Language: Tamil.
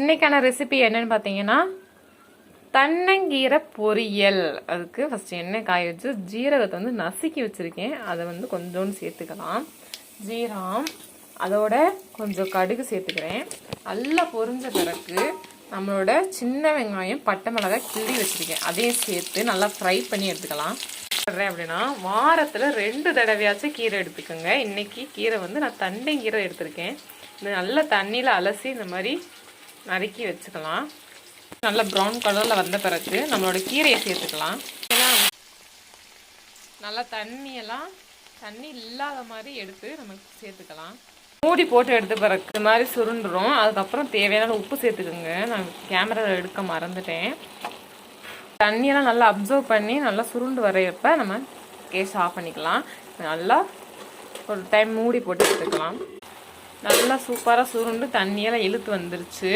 இன்னைக்கான ரெசிபி என்னன்னு பார்த்தீங்கன்னா தன்னங்கீரை பொரியல். அதுக்கு ஃபஸ்ட்டு எண்ணெய் காய வச்சு ஜீரகத்தை வந்து நசுக்கி வச்சுருக்கேன். அதை வந்து கொஞ்சோண்டு சேர்த்துக்கலாம். ஜீரகம் அதோட கொஞ்சம் கடுகு சேர்த்துக்கிறேன். நல்லா பொரிஞ்ச பிறகு நம்மளோட சின்ன வெங்காயம் பட்டை மிளகாய் கிள்ளி வச்சுருக்கேன், அதையும் சேர்த்து நல்லா ஃப்ரை பண்ணி எடுத்துக்கலாம். அப்படின்னா வாரத்தில் 2 தடவையாச்சும் கீரை எடுத்துக்கோங்க. இன்னைக்கு கீரை வந்து நான் தண்டங்கீரை எடுத்திருக்கேன். இது நல்லா தண்ணியில் அலசி இந்த மாதிரி நறுக்கி வச்சுக்கலாம். நல்லா ப்ரௌன் கலரில் வந்த பிறகு நம்மளோட கீரையை சேர்த்துக்கலாம். நல்லா தண்ணி இல்லாத மாதிரி எடுத்து நம்ம சேர்த்துக்கலாம். மூடி போட்டு எடுத்த பிறகு இது மாதிரி சுருண்டுரும். அதுக்கப்புறம் தேவையான உப்பு சேர்த்துக்கோங்க. நான் கேமராவில் எடுக்க மறந்துட்டேன். தண்ணியெல்லாம் நல்லா அப்சர்வ் பண்ணி நல்லா சுருண்டு வரையப்ப நம்ம கேஸ் ஆஃப் பண்ணிக்கலாம். நல்லா ஒரு டைம் மூடி போட்டு எடுத்துக்கலாம். நல்லா சூப்பராக சுருண்டு தண்ணியெல்லாம் இழுத்து வந்துருச்சு.